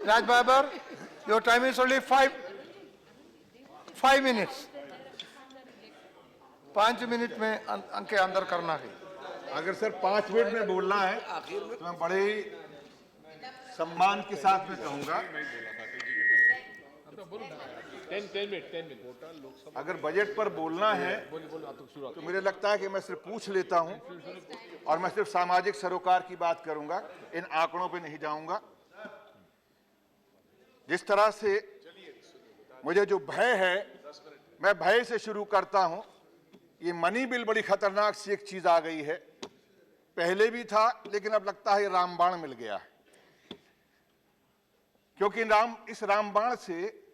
Raj Babar, your time is only 5 minutes. 5 minute में अंक अंदर करना है। अगर सर 5 मिनट में बोलना है तो मैं बड़े ही सम्मान के साथ में कहूंगा। 10 मिनट। अगर बजट पर बोलना है तो मुझे लगता है कि मैं सिर्फ पूछ लेता हूं और मैं सिर्फ सामाजिक सरोकार की बात करूंगा, इन आंकड़ों पे नहीं जाऊंगा। जिस तरह से मुझे जो भय है, मैं भय से शुरू करता हूं। ये मनी बिल बड़ी खतरनाक सी एक चीज आ गई है, पहले भी था लेकिन अब लगता है रामबाण मिल गया है, क्योंकि इस रामबाण से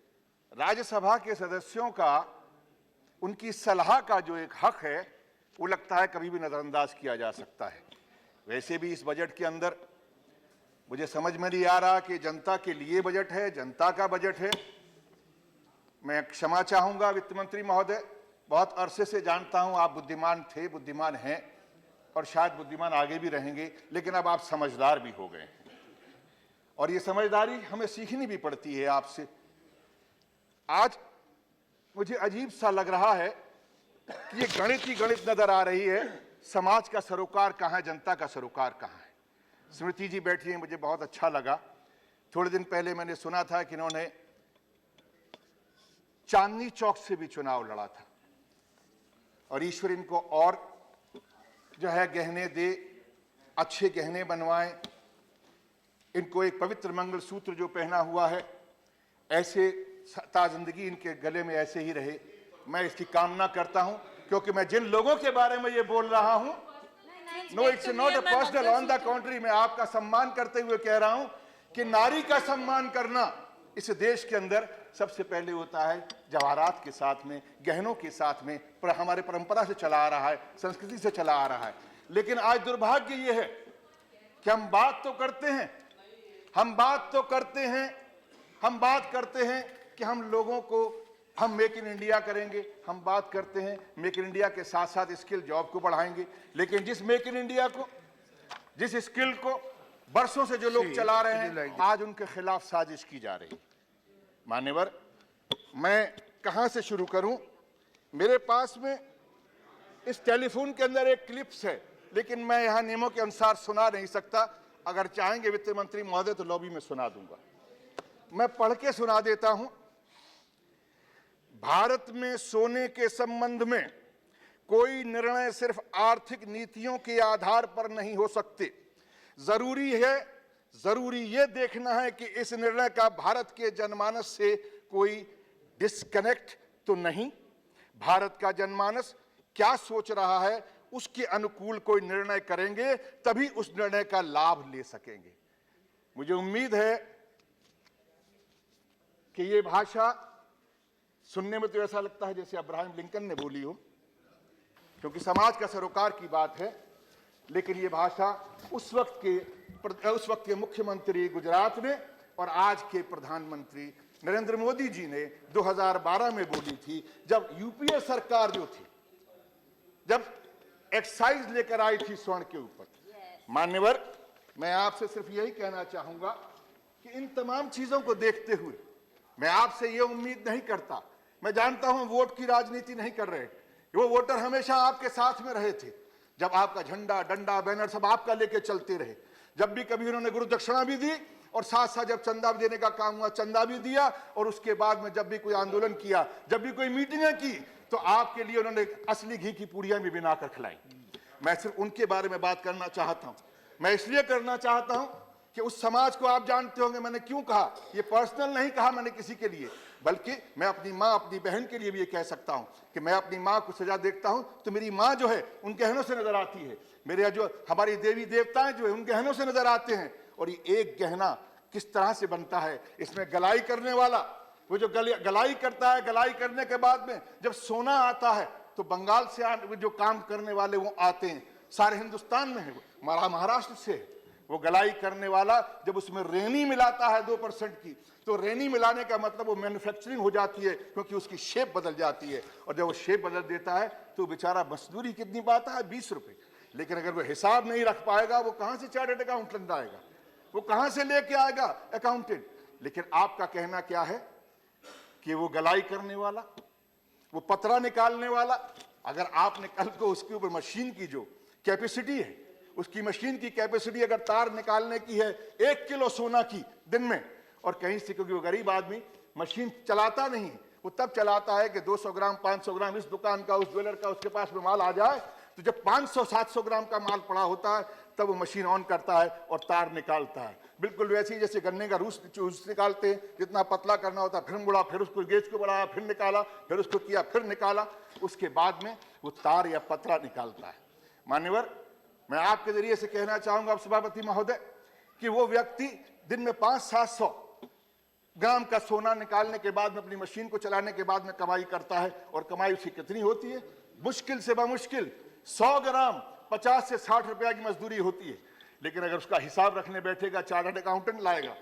राज्यसभा के सदस्यों का, उनकी सलाह का जो एक हक है वो लगता है कभी भी नजरअंदाज किया जा सकता है। वैसे भी इस बजट के अंदर मुझे समझ में नहीं आ रहा कि जनता के लिए बजट है, जनता का बजट है। मैं क्षमा चाहूंगा वित्त मंत्री महोदय, बहुत अरसे से जानता हूं आप बुद्धिमान थे, बुद्धिमान हैं और शायद बुद्धिमान आगे भी रहेंगे, लेकिन अब आप समझदार भी हो गए हैं और ये समझदारी हमें सीखनी भी पड़ती है आपसे। आज मुझे अजीब सा लग रहा है कि ये गणित ही गणित नजर आ रही है, समाज का सरोकार कहाँ है, जनता का सरोकार कहाँ है। स्मृति जी बैठी हैं, मुझे बहुत अच्छा लगा। थोड़े दिन पहले मैंने सुना था कि इन्होंने चांदनी चौक से भी चुनाव लड़ा था और ईश्वर इनको और जो है गहने दे, अच्छे गहने बनवाएं, इनको एक पवित्र मंगलसूत्र जो पहना हुआ है ऐसे ता जिंदगी इनके गले में ऐसे ही रहे, मैं इसकी कामना करता हूं। क्योंकि मैं जिन लोगों के बारे में ये बोल रहा हूं, no it's not a personal, on the contrary, मैं आपका सम्मान करते हुए कह रहा हूं कि नारी का सम्मान करना इस देश के अंदर सबसे पहले होता है जवाहरात के साथ में, गहनों के साथ में, पर हमारे परंपरा से चला आ रहा है, संस्कृति से चला आ रहा है। लेकिन आज दुर्भाग्य ये है कि हम बात तो करते हैं कि हम लोगों को, हम मेक इन इंडिया करेंगे, हम बात करते हैं मेक इन इंडिया के साथ साथ स्किल जॉब को बढ़ाएंगे, लेकिन जिस मेक इन इंडिया को, जिस स्किल को बरसों से जो लोग चला रहे हैं, आज उनके खिलाफ साजिश की जा रही है। मान्यवर, मैं कहां से शुरू करूं? मेरे पास में इस टेलीफोन के अंदर एक क्लिप्स है, लेकिन मैं यहां नियमों के अनुसार सुना नहीं सकता। अगर चाहेंगे वित्त मंत्री महोदय तो लॉबी में सुना दूंगा। मैं पढ़ के सुना देता हूं। भारत में सोने के संबंध में कोई निर्णय सिर्फ आर्थिक नीतियों के आधार पर नहीं हो सकते। जरूरी ये देखना है कि इस निर्णय का भारत के जनमानस से कोई डिस्कनेक्ट तो नहीं। भारत का जनमानस क्या सोच रहा है उसके अनुकूल कोई निर्णय करेंगे, तभी उस निर्णय का लाभ ले सकेंगे। मुझे उम्मीद है कि ये भाषा सुनने में तो ऐसा लगता है जैसे अब्राहम लिंकन ने बोली हो, क्योंकि समाज का सरोकार की बात है, लेकिन ये भाषा उस वक्त के मुख्यमंत्री गुजरात ने और आज के प्रधानमंत्री नरेंद्र मोदी जी ने 2012 में बोली थी, जब यूपीए सरकार जो थी, जब एक्साइज लेकर आई थी स्वर्ण के ऊपर। मान्यवर, मैं आपसे सिर्फ यही कहना चाहूंगा कि इन तमाम चीजों को देखते हुए मैं आपसे यह उम्मीद नहीं करता, मैं जानता हूं वोट की राजनीति नहीं कर रहे, वो वोटर हमेशा आपके साथ में रहे थे, जब आपका झंडा, डंडा, बैनर सब आपका लेके चलते रहे। जब भी कभी उन्होंने गुरु दक्षिणा भी दी और साथ साथ जब चंदा देने का काम हुआ चंदा भी दिया, और उसके बाद में जब भी कोई आंदोलन किया, जब भी कोई मीटिंगें की, तो आपके लिए उन्होंने असली घी की पूड़ियां भी बनाकर खिलाई। मैं सिर्फ उनके बारे में बात करना चाहता हूं। मैं इसलिए करना चाहता हूं कि उस समाज को आप जानते होंगे मैंने क्यों कहा, ये पर्सनल नहीं कहा मैंने किसी के लिए, बल्कि मैं अपनी माँ, अपनी बहन के लिए भी ये कह सकता हूं कि मैं अपनी माँ को सजा देखता हूं तो मेरी माँ जो है उन गहनों से नजर आती है, मेरे जो हमारी देवी देवताएं जो है उन गहनों से नजर आते हैं। और ये एक गहना किस तरह से बनता है, इसमें गलाई करने वाला, वो जो गलाई करता है, गलाई करने के बाद में जब सोना आता है तो बंगाल से जो काम करने वाले वो आते हैं, सारे हिंदुस्तान में है, महाराष्ट्र से है। वो गलाई करने वाला जब उसमें रेनी मिलाता है 2% की, तो रेनी मिलाने का मतलब वो मैन्युफैक्चरिंग हो जाती है, क्योंकि उसकी शेप बदल जाती है, और जब वो शेप बदल देता है तो बेचारा मजदूरी कितनी पाता है, 20 रुपए। लेकिन अगर वो हिसाब नहीं रख पाएगा, वो कहां से चार्टर्ड अकाउंटेंट आएगा, वो कहां से लेके आएगा अकाउंटेंट? लेकिन आपका कहना क्या है कि वो गलाई करने वाला, वो पतरा निकालने वाला, अगर आपने कल को उसके ऊपर मशीन की जो कैपेसिटी है, उसकी मशीन की कैपेसिटी अगर तार निकालने की है 1 किलो सोना की दिन में, और कहीं से, क्योंकि वो गरीब आदमी मशीन चलाता नहीं, वो तब चलाता है कि 200 ग्राम 500 ग्राम इस दुकान का, उस ज्वेलर का, उसके पास में माल आ जाए, तो जब 500-700 ग्राम का माल पड़ा होता है तब वो मशीन ऑन करता है और तार निकालता है। बिल्कुल वैसे ही जैसे गन्ने का जूस निकालते हैं, जितना पतला करना होता है, फिर मुड़ा, फिर उसको गेज को बढ़ाया, फिर निकाला, फिर उसको किया, फिर निकाला, उसके बाद में वो तार या पतरा निकालता है। मान्यवर, मैं आपके जरिए से कहना चाहूंगा अब सभापति महोदय कि वो व्यक्ति दिन में 500-700 ग्राम का सोना निकालने के बाद में, अपनी मशीन को चलाने के बाद में कमाई करता है, और कमाई उसकी कितनी होती है? मुश्किल से बमुश्किल 100 ग्राम 50 से 60 रुपया की मजदूरी होती है। लेकिन अगर उसका हिसाब रखने बैठेगा, चार्टर्ड अकाउंटेंट लाएगा,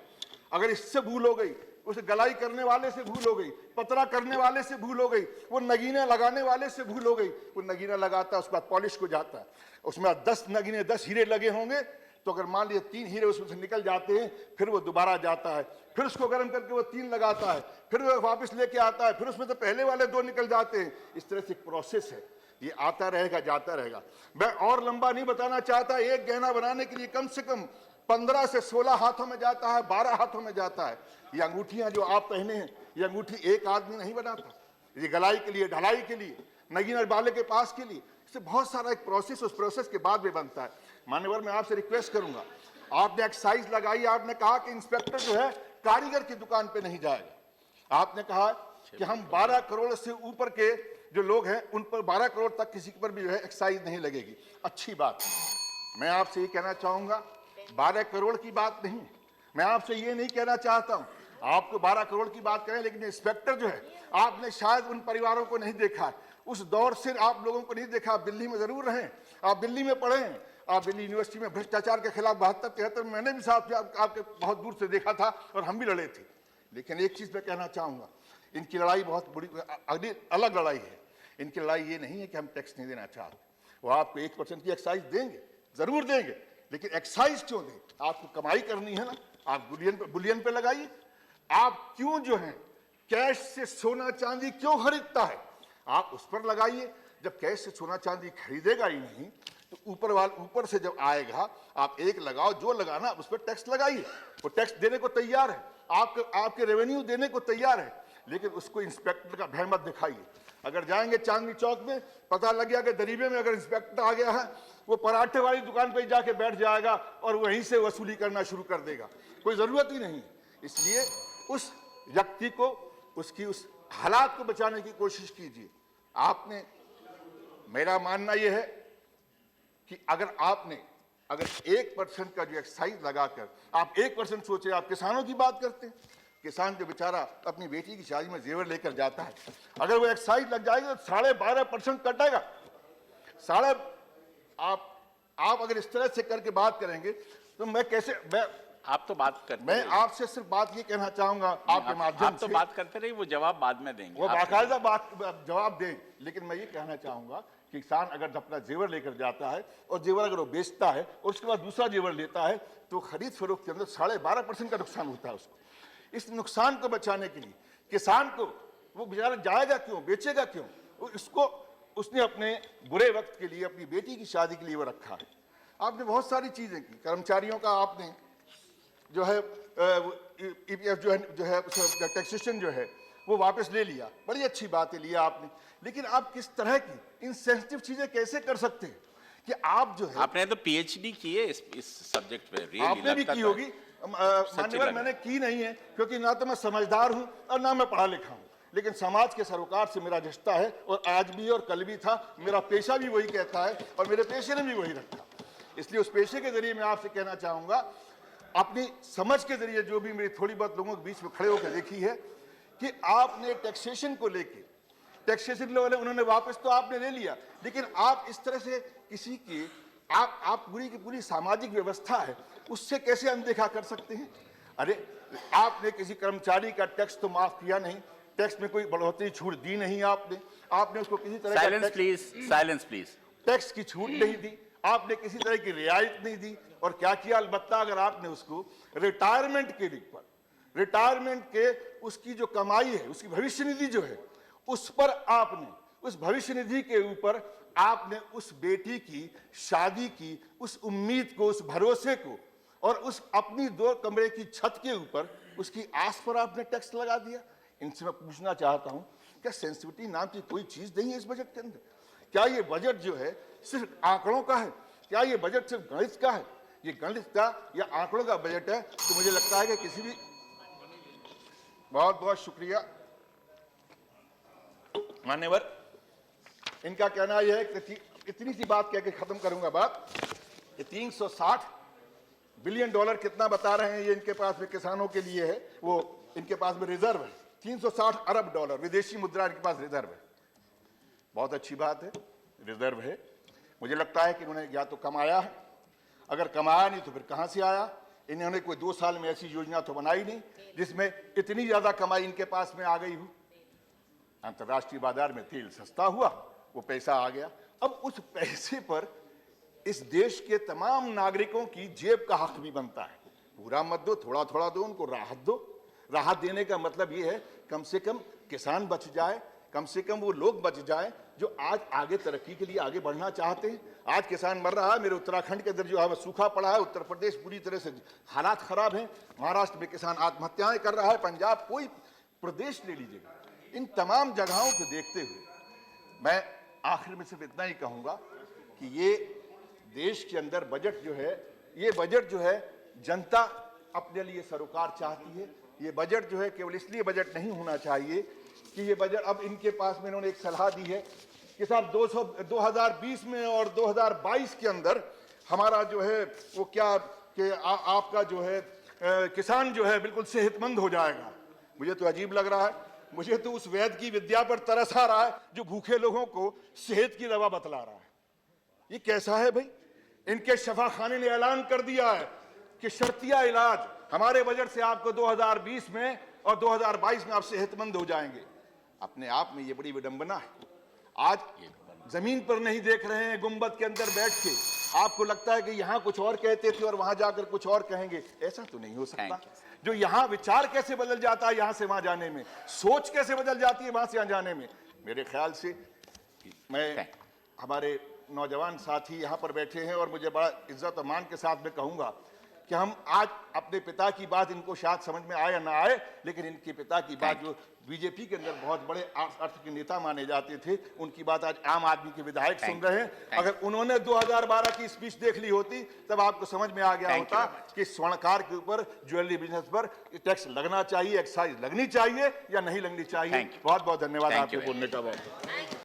अगर इससे भूल हो गई, उसे गलाई करने वाले से भूल हो गई, पतरा करने वाले से भूल हो गई, वो नगीना लगाने वाले से भूल हो गई, वो नगीना लगाता है, उसके बाद पॉलिश को जाता है, उसमें 10 नगीने 10 हीरे लगे होंगे, तो अगर मान लीजिए 3 हीरे उसमें से निकल जाते हैं, फिर वो दोबारा जाता है, फिर उसको गर्म करके वो 3 लगाता है, फिर वो वापस लेके आता है, फिर उसमें तो पहले वाले 2 निकल जाते हैं। इस तरह से एक प्रोसेस है, ये आता रहेगा, जाता रहेगा। मैं और लंबा नहीं बताना चाहता, एक गहना बनाने के लिए कम से कम 15 से 16 हाथों में जाता है, 12 हाथों में जाता है। ये अंगूठियां जो आप पहने हैं, ये अंगूठी एक आदमी नहीं बनाता, ये गलाई के लिए, ढलाई के लिए, नगीना वाले के पास के लिए, इससे बहुत सारा एक प्रोसेस, उस प्रोसेस के बाद में बनता है। मान्यवर, मैं आपसे रिक्वेस्ट करूंगा, आपने एक्साइज लगाई, आपने कहा कि इंस्पेक्टर जो है कारीगर की दुकान पे नहीं जाएगा, आपने कहा कि हम 12 करोड़ से ऊपर के जो लोग हैं उन पर 12 करोड़ तक किसी पर भी जो है एक्साइज नहीं लगेगी। अच्छी बात है। मैं आपसे ये कहना चाहूंगा, 12 करोड़ की बात नहीं, मैं आपसे ये नहीं कहना चाहता हूं आपको 12 करोड़ की बात करें, लेकिन इंस्पेक्टर जो है, आपने शायद उन परिवारों को नहीं देखा, उस दौर से आप लोगों को नहीं देखा। आप दिल्ली में जरूर रहे, आप दिल्ली में पढ़े हैं, आप दिल्ली यूनिवर्सिटी में भ्रष्टाचार के खिलाफ 72-73 मैंने भी साथ आपके बहुत दूर से देखा था और हम भी लड़े थे। लेकिन एक चीज मैं कहना चाहूंगा, इनकी लड़ाई बहुत बड़ी अलग लड़ाई है। इनकी लड़ाई ये नहीं है कि हम टैक्स नहीं देना चाहते, वो आपको 1% की एक्साइज देंगे, जरूर देंगे, लेकिन एक्साइज क्यों दें? आपको कमाई करनी है ना, आप बुलियन पे लगाइए। आप क्यों जो है कैश से सोना चांदी क्यों खरीदता है, आप उस पर लगाइए। जब कैश से सोना चांदी खरीदेगा ही नहीं, तो ऊपर से जब आएगा, आप एक लगाओ, जो लगाना उस पर टैक्स लगाइए। वो टैक्स देने को तैयार है, आपके रेवेन्यू देने को तैयार है, लेकिन उसको इंस्पेक्टर का भय मत दिखाइए। अगर जाएंगे चांदनी चौक में, पता लग गया कि दरीबे में अगर इंस्पेक्टर आ गया है, वो पराठे वाली दुकान पे जाके बैठ जाएगा और वहीं से वसूली करना शुरू कर देगा, कोई जरूरत ही नहीं। इसलिए उस व्यक्ति को, उसकी उस हालात को बचाने की कोशिश कीजिए। आपने, मेरा मानना यह है कि अगर 1% का जो एक्साइज लगाकर आप 1% सोचे, आप किसानों की बात करते हैं, किसान जो बेचारा अपनी बेटी की शादी में जेवर लेकर जाता है, अगर वो एक्साइज लग जाएगी तो 12.5% कटेगा। आप अगर इस तरह से करके बात करेंगे तो मैं आप तो बात करते मैं आपसे सिर्फ बात ये कहना चाहूंगा आपके माध्यम आप तो बात करते रहिए, वो जवाब बाद में देंगे, वो बाकायदा बात जवाब दें। लेकिन मैं ये कहना चाहूंगा कि किसान अगर अपना जेवर लेकर जाता है और जेवर अगर वो बेचता है और उसके बाद दूसरा जेवर लेता है, तो खरीद फरोख्त के अंदर 12.5% का नुकसान होता है उसको। इस नुकसान को बचाने के लिए किसान को, वो बेचारा जाएगा क्यों, बेचेगा क्यों, उसने अपने बुरे वक्त के लिए, अपनी बेटी की शादी के लिए वो रखा है। आपने बहुत सारी चीजें की, कर्मचारियों का आपने जो है ईपीएफ जो है टैक्सेशन जो है वो वापस ले लिया, बड़ी अच्छी बात है, लिया आपने। लेकिन आप किस तरह की इन सेंसिटिव चीजें कैसे कर सकते हैं कि आप जो है, आपने तो पीएचडी की है इस सब्जेक्ट पे, आपने भी की होगी मान्यवर, मैंने की नहीं है, क्योंकि ना तो मैं समझदार हूं और ना मैं पढ़ा लिखा हूं, लेकिन समाज के सरोकार से मेरा रिश्ता है, और आज भी और कल भी था। मेरा पेशा भी वही कहता है और मेरे पेशे ने भी वही रखा। इसलिए उस पेशे के जरिए मैं आपसे कहना चाहूंगा, अपनी समझ के जरिए जो भी मेरी थोड़ी बहुत लोगों के बीच में खड़े होकर देखी है कि आपने टैक्सेशन को लेके, टैक्सेशन वाले उन्होंने वापस तो आपने ले लिया, लेकिन आप इस तरह से किसी की आप पूरी की पूरी सामाजिक व्यवस्था है उससे कैसे अनदेखा कर सकते हैं? अरे आपने किसी कर्मचारी का टैक्स तो माफ किया नहीं, टैक्स में कोई बढ़ोतरी छूट दी नहीं, आपने उसको किसी तरह साइलेंस प्लीज टैक्स की छूट नहीं दी, आपने किसी तरह की रियायत नहीं दी। और क्या किया, अलबत्ता अगर आपने उसको रिटायरमेंट के लिए पर रिटायरमेंट के उसकी जो कमाई है, उसकी भविष्य निधि जो है, उस पर आपने, उस भविष्य निधि के ऊपर आपने उस बेटी की शादी की उस उम्मीद को, उस भरोसे को और उस अपनी 2 कमरे की छत के ऊपर उसकी आस पर आपने टैक्स लगा दिया। इनसे मैं पूछना चाहता हूं, क्या सेंसिटिविटी नाम की कोई चीज नहीं है इस बजट के अंदर? क्या ये बजट जो है सिर्फ आंकड़ों का है? क्या ये बजट सिर्फ गणित का है? ये गणित का या आंकड़ों का बजट है तो मुझे लगता है कि किसी भी। बहुत बहुत शुक्रिया मान्यवर। इनका कहना यह है कि इतनी सी बात कह के खत्म करूंगा बात। ये 360 बिलियन डॉलर कितना बता रहे हैं ये इनके पास में किसानों के लिए है, वो इनके पास में रिजर्व है। 360 अरब डॉलर विदेशी मुद्रा इनके पास रिजर्व है। बहुत अच्छी बात है, रिजर्व है। मुझे लगता है कि इन्होंने या तो कमाया है, अगर कमाया नहीं तो फिर कहां से आया? इन्होंने कोई 2 साल में ऐसी योजना तो बनाई नहीं जिसमें इतनी ज्यादा कमाई इनके पास में आ गई हो। अंतर्राष्ट्रीय बाजार में तेल सस्ता हुआ, वो पैसा आ गया। अब उस पैसे पर इस देश के तमाम नागरिकों की जेब का हक भी बनता है। पूरा मत दो, थोड़ा थोड़ा दो, उनको राहत दो। राहत देने का मतलब ये है कम से कम किसान बच जाए, कम से कम वो लोग बच जाए जो आज आगे तरक्की के लिए आगे बढ़ना चाहते हैं। आज किसान मर रहा है। मेरे उत्तराखंड के अंदर जो है सूखा पड़ा है, उत्तर प्रदेश पूरी तरह से हालात खराब हैं, महाराष्ट्र में किसान आत्महत्याएं कर रहा है, पंजाब, कोई प्रदेश ले लीजिएगा। इन तमाम जगहों को देखते हुए मैं आखिर में सिर्फ इतना ही कहूंगा कि ये देश के अंदर बजट जो है, ये बजट जो है जनता अपने लिए सरोकार चाहती है। ये बजट जो है केवल इसलिए बजट नहीं होना चाहिए कि ये बजट, अब इनके पास में इन्होंने एक सलाह दी है कि साहब 2020 में और 2022 के अंदर हमारा जो है वो क्या कि आपका जो है किसान जो है बिल्कुल सेहतमंद हो जाएगा। मुझे तो अजीब लग रहा है। मुझे तो उस वैद्य की विद्या पर तरस आ रहा है जो भूखे लोगों को सेहत की दवा बतला रहा है। ये कैसा है भाई? इनके शफाखाने ने ऐलान कर दिया है कि शर्तिया इलाज हमारे बजट से आपको 2020 में और 2022 में आप सेहतमंद हो जाएंगे। अपने आप में ये बड़ी विडंबना है। आज जमीन पर नहीं देख रहे हैं, गुंबद के अंदर बैठ के आपको लगता है कि यहां कुछ और कहते थे और वहां जाकर कुछ और कहेंगे। ऐसा तो नहीं हो सकता। जो यहां विचार कैसे बदल जाता है यहां से वहां जाने में, सोच कैसे बदल जाती है वहां से यहां जाने में। मेरे ख्याल से मैं, हमारे नौजवान साथी यहां पर बैठे हैं और मुझे बड़ा इज्जत और मान के साथ में कहूंगा कि हम आज अपने पिता की बात, इनको शायद समझ में आए या ना आए, लेकिन इनके पिता की बात जो बीजेपी के अंदर बहुत बड़े अर्थ के नेता माने जाते थे, उनकी बात आज आम आदमी के विधायक सुन रहे हैं। अगर उन्होंने 2012 की स्पीच देख ली होती तब आपको समझ में आ गया होता कि स्वर्णकार के ऊपर, ज्वेलरी बिजनेस पर टैक्स लगना चाहिए, एक्साइज लगनी चाहिए या नहीं लगनी चाहिए। बहुत बहुत धन्यवाद आपके बोलने का। बहुत